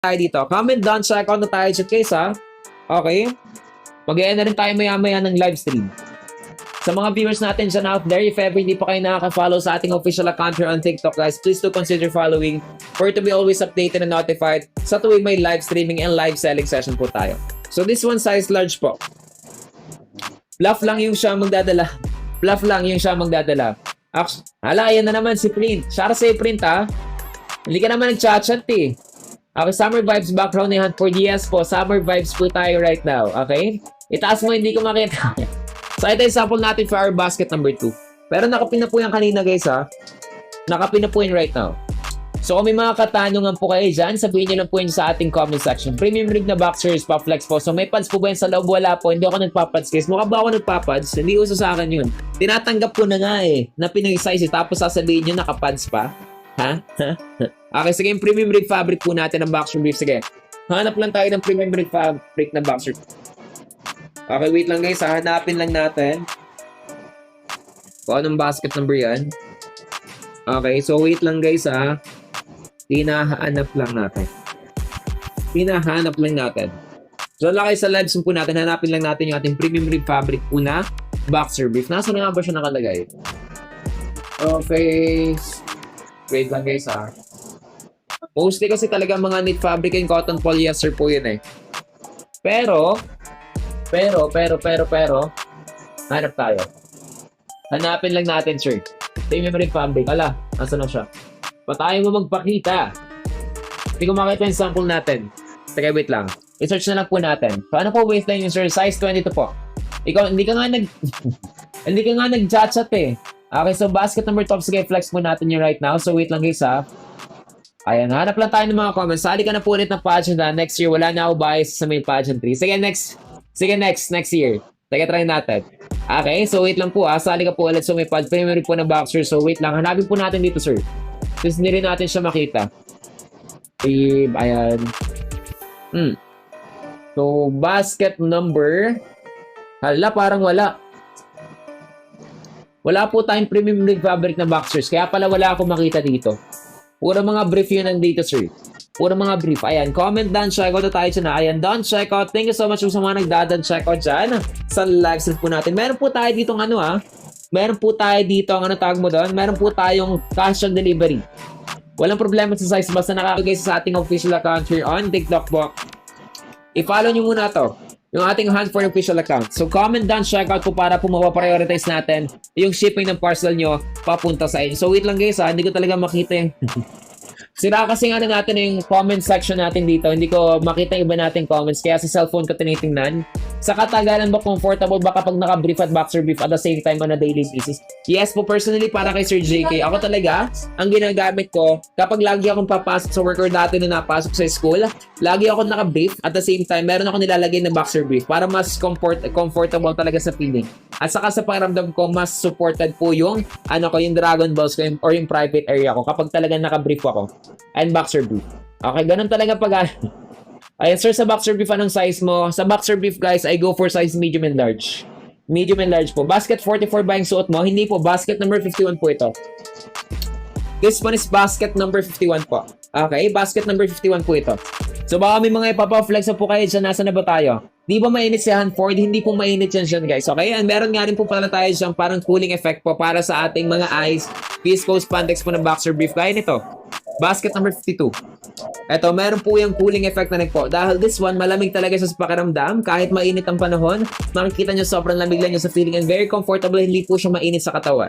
tayo dito. Comment down, check out na tayo dyan guys ha. Okay? Mag-e-end na rin tayo maya-maya ng live stream. Sa mga viewers natin dyan out there, if ever hindi pa kayo nakaka-follow sa ating official account here on TikTok guys, please do consider following for to be always updated and notified sa tuwing may live streaming and live selling session po tayo. So this one size large po. Bluff lang yung siya magdadala. Bluff lang yung siya magdadala. Hala, ayan na naman si Print. Shout out sa Print ha. Hindi ka naman nag-chat eh. Okay, Summer Vibes background ni Hunt for DS po. Summer Vibes po tayo right now. Okay? Itaas mo, hindi ko makita. So, ito yung sample natin for our basket number 2. Pero nakapin na po yan kanina guys ha. Nakapin na po yan right now. So, kung may mga katanungan po kayo dyan, sabihin nyo lang po yun sa ating comment section. Premium rig na boxers, pa-flex po. So, may pads po ba yan sa loob? Wala po. Hindi ako nagpapads guys. Mukha ba ako nagpapads? Hindi uso sa akin yun. Tinatanggap ko na nga eh. Na Pinoy size eh. Tapos sasabihin nyo nakapads pa. Ha? Okay, sige. Yung premium rig fabric po natin ng boxer brief. Sige. Hanap lang tayo ng premium rig fabric na boxer. Okay, wait lang guys. Hanapin lang natin. Kung anong basket number yan. Okay, so wait lang guys ha. Hinahanap lang natin. Hinahanap lang natin. So lang kayo sa live stream po natin. Hanapin lang natin yung ating premium rib fabric po na boxer brief. Nasaan na nga ba siya nakalagay? Okay. Wait lang guys ha. Mostly kasi talaga mga knit fabric and cotton polyester po yun eh. Pero, hanap tayo. Hanapin lang natin, sir. Premium rib fabric. Ala, nasa na siya? Patayin mo magpakita. Hindi ko makita yung sample natin. Teka, wait lang. I-search na lang po natin. Paano po waistline yung sir? Size 22 po. Ikaw, hindi ka nga hindi ka nga nag-chat eh. Okay, so basket number top. Sige, flex mo natin yung right now. So wait lang guys ha. Ayan, hanap lang tayo ng mga comments. Sali ka na po ulit ng pageant na next year. Wala na ako bias sa may pageantry. Sige, next year. Teka, try natin. Okay, so wait lang po ha. Sali ka po ulit sa may premium po ng boxer. So wait lang. Hanapin po natin dito, sir. Since hindi rin natin siya makita. Ayan. So, basket number. Hala, parang wala. Wala po tayong premium rig fabric na boxers. Kaya pala wala akong makita dito. Puro mga brief yun nandito, sir. Puro mga brief. Ayan, comment down, check out na tayo dyan. Ayan, down, check out. Thank you so much sa mga nagdadan check out dyan. Sa live stream po natin. Meron po tayo dito ano Meron po tayo dito, ang ano tawag mo doon? Meron po tayong cash on delivery. Walang problema sa size, basta nakakagay sa ating official account here on TikTok po. I-follow nyo muna to, yung ating Hunt for official account. So comment down, check out po para po mapaprioritize natin yung shipping ng parcel nyo papunta sa inyo. So wait lang guys hindi ko talaga makita yung... Sira kasi nga natin yung comment section natin dito. Hindi ko makita yung iba nating comments. Kaya sa cellphone ko tinitingnan. Sa katagalan ba comfortable ba kapag naka-brief at boxer brief at the same time on a daily basis? Yes po, personally para kay Sir JK. Ako talaga, ang ginagamit ko kapag lagi akong papasok sa work or dati na napasok sa school, lagi ako naka-brief at the same time meron ako nilalagay na boxer brief para mas comfortable talaga sa feeling. At saka sa pakiramdam ko, mas supported po yung yung Dragon Balls ko or yung private area ko kapag talagang naka-brief ako. And boxer brief. Okay, ganun talaga pag... Ayan, sir, sa boxer brief, anong size mo? Sa boxer brief, guys, I go for size medium and large. Medium and large po. Basket 44 ba yung suot mo? Hindi po. Basket number 51 po ito. This one is basket number 51 po. Okay, basket number 51 po ito. So, baka may mga ipapa-flex po kayo dyan. Nasa na ba tayo? Di ba mainit si Hanford? Hindi po mainit yan dyan, guys. Okay? And meron nga rin po pala tayo dyan parang cooling effect po para sa ating mga eyes. Viscose spandex po ng boxer brief. Kaya nito. Basket number 52. Eto, meron po yung cooling effect na rin po. Dahil this one, malamig talaga sa pakiramdam. Kahit mainit ang panahon, makikita nyo sobrang lamig lang nyo sa feeling and very comfortable. Hindi po siya mainit sa katawan.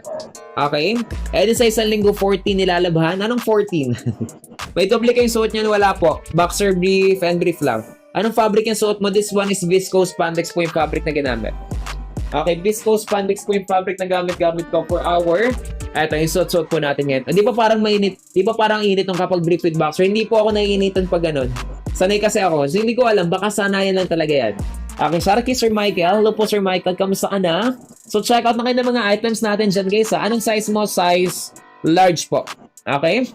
Okay? Eh, din sa isang linggo, 14 nilalabhan. Anong 14? May doble kayong suot nyo, wala po. Boxer brief and brief lang. Anong fabric yung suot mo? This one is viscose spandex po yung fabric na ginamit. Okay, viscose spandex po yung fabric na gamit ko for our... Eto, yung suot-suot po natin ngayon. Di ba parang mainit? Di ba parang init nung kapag brief with boxer? Hindi po ako naiinitan pag ganun. Sanay kasi ako. So, hindi ko alam. Baka sanayan lang talaga yan. Okay, sorry kay Sir Michael. Hello po, Sir Michael. Kamusta ka na? So, check out na kayo ng mga items natin dyan, guys. Anong size mo? Size large po. Okay?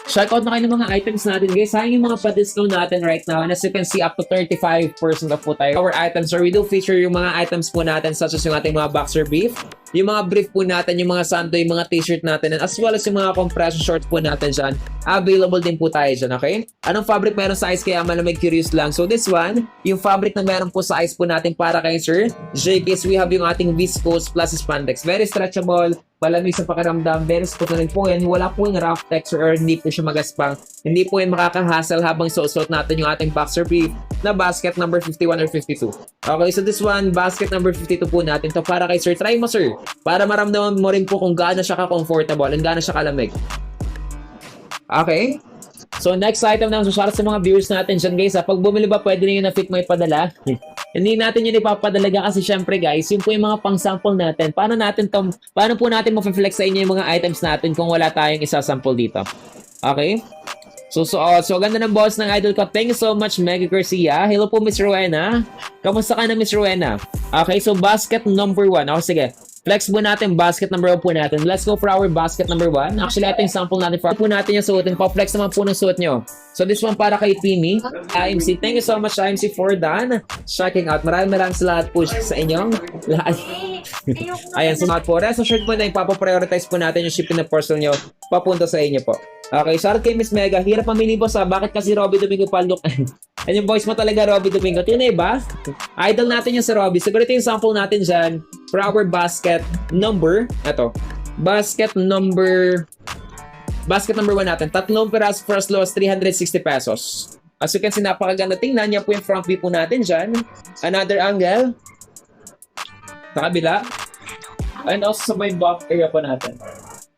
Check out na kayo ng mga items natin guys. Sayang yung mga pa-discount natin right now. And as you can see, up to 35% off po tayo. Our items, or we do feature yung mga items po natin such as yung ating mga boxer brief, yung mga brief po natin, yung mga sandoy, yung mga t-shirt natin, and as well as yung mga compression shorts po natin dyan. Available din po tayo dyan, okay? Anong fabric meron sa ice kaya malamig curious lang? So this one, yung fabric na meron po sa ice po natin para kay Sir JKs, we have yung ating viscose plus spandex. Very stretchable, malamig sa pakiramdam, very smooth na rin po yan. Wala po yung rough texture or hindi po siya magaspang. Hindi po yung makakahassle habang suot natin yung ating boxer brief na basket number 51 or 52. Okay, so this one, basket number 52 po natin. To para kay Sir. Try mo, Sir. Para maramdaman mo rin po kung gaano siya ka-comfortable and gaano siya kalamig. Okay? So, next item na, so shout out sa mga viewers natin dyan, guys. Pag bumili ba, pwede nyo na fit mo ipadala. Hindi natin yun ipapadalaga kasi syempre, guys, yun po yung mga pang-sample natin. Paano po natin ma-flex sa inyo yung mga items natin kung wala tayong isa-sample dito? Okay? So, ganda ng boss ng idol ko. Thank you so much, Mega Garcia. Hello po, Miss Rowena. Kamusta ka na, Miss Rowena? Okay, so basket number 1. Okay, sige. Flex po natin, basket number 1 po natin. Let's go for our basket number 1. Actually, ito yung sample natin. For po natin yung suotin. Pa-flex naman po ng suot nyo. So, this one para kay Timmy. IMC. Thank you so much, IMC, for done. Checking out. Maraming salamat po sa inyong lahat. Ayan, salamat po. Rest assured po na ipapaprioritize po natin yung shipping na parcel nyo papunta sa inyo po. Okay, shout out kay Miss Mega. Hirap mamili po sa bakit kasi Robby Domingo pa look. And yung voice mo talaga, Robby Domingo. Tinay ba? Idol natin yung si Robby. Siguro ito yung sample natin dyan for our basket number. Ito. Basket number 1 natin. Tatlong peraso for as low as 360 pesos. As you can see, napakaganda. Tingnan niya po yung front view po natin dyan. Another angle. Sa kabila. And also sa may back area po natin.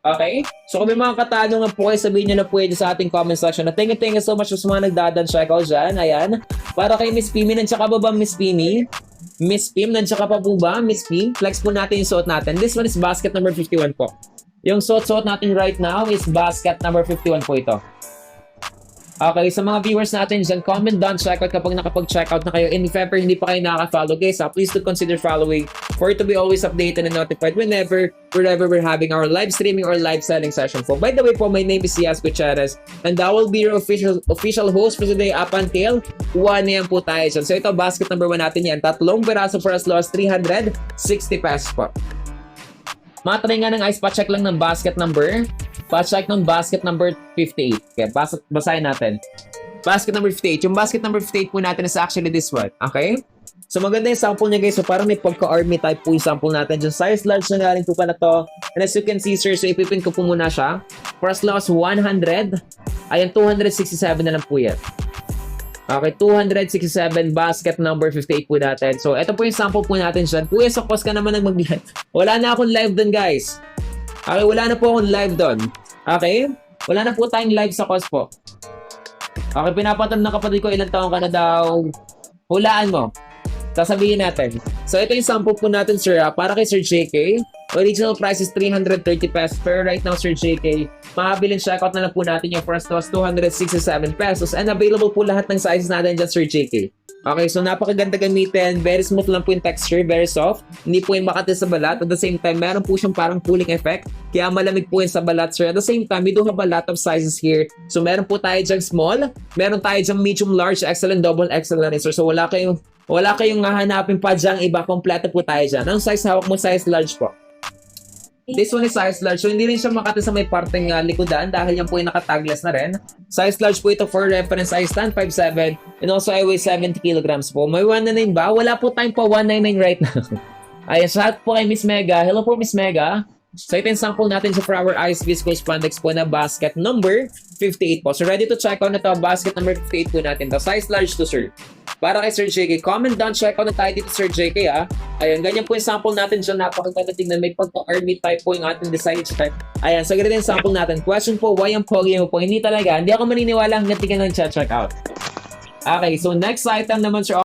Okay? So kung may mga katanungan po kayo, sabihin nyo na pwede sa ating comment section. Thank you so much sa mga nagdadan check out dyan. Ayan. Para kay Miss Pimi, nandiyan ka ba Miss Pimi? Miss Pim, nandiyan ka pa po ba? Miss Pim? Flex po natin yung suot natin. This one is basket number 51 po. Yung suot natin right now is basket number 51 po ito. Okay, sa mga viewers natin dyan, comment down, check out kapag nakapag-check out na kayo. And if ever hindi pa kayo nakaka-follow, guys, please do consider following for it to be always updated and notified wherever we're having our live streaming or live selling session po. By the way po, my name is Cias Gutierrez and I will be your official host for today up until 1 AM po tayo dyan. So ito, basket number 1 natin yan. Tatlong peraso for as low as 360 pesos po. Matry nga ng ice, pa-check lang ng basket number. Pa-check ng basket number 58. Okay, basahin natin. Basket number 58. Yung basket number 58 po natin is actually this one. Okay? So maganda yung sample niya guys. So parang may pagka-army type po yung sample natin. Yung size large na galing po pa na to. And as you can see sir, so ipipin ko po muna siya. For as low as 100. Ayan, 267 na lang po yan. Okay, 267 basket number 58 po natin. So, ito po yung sample po natin dyan. Kuya, sa cost ka naman ng mag-live. Wala na akong live dun, guys. Okay, wala na po akong live dun. Okay? Wala na po tayong live sa cost po. Okay, pinapatanong ng kapatid ko ilang taon ka na daw. Hulaan mo. Sasabihin natin. So, ito yung sample po natin, sir. Para kay Sir JK. Original price is 330 pesos. Pero right now, Sir JK, makabilin checkout na lang po natin yung first was 267 pesos. And available po lahat ng sizes natin dyan, Sir JK. Okay, so napakaganda gamitin. Very smooth lang po yung texture. Very soft. Hindi po yung makati sa balat. At the same time, meron po siyang parang cooling effect. Kaya malamig po yung sa balat, sir. At the same time, we do have a lot of sizes here. So meron po tayo dyan small. Meron tayo dyan medium, large, XL, and double XL na rin, sir. So wala kayong hahanapin pa dyan iba. Kompleto po tayo dyan. Ang size hawak mo, size large po. This one is size large. So, hindi rin siya makati sa may parteng likodan dahil yan po yung nakatagless na rin. Size large po ito for reference. I stand 5'7" and also I weigh 70 kilograms po. May 199 ba? Wala po tayong pa 199 right now. Ayan, shout po kay Miss Mega. Hello po, Miss Mega. So, ito yung sample natin sa for our ice viscose spandex po na basket number 58 po. So, ready to check out na to. Basket number 58 po natin to. Size large to, sir. Para kay Sir JK. Comment down, check out na tayo dito, Sir JK, ah. Ayan, ganyan po yung sample natin dyan. Napakaganda tingnan. May pagka-army type po yung ating design type. Ayan, so ganito yung sample natin. Question po, why ang pogi mo po? Hindi talaga. Hindi ako maniniwala hanggang tingnan ng check out. Okay, so next item naman, sir.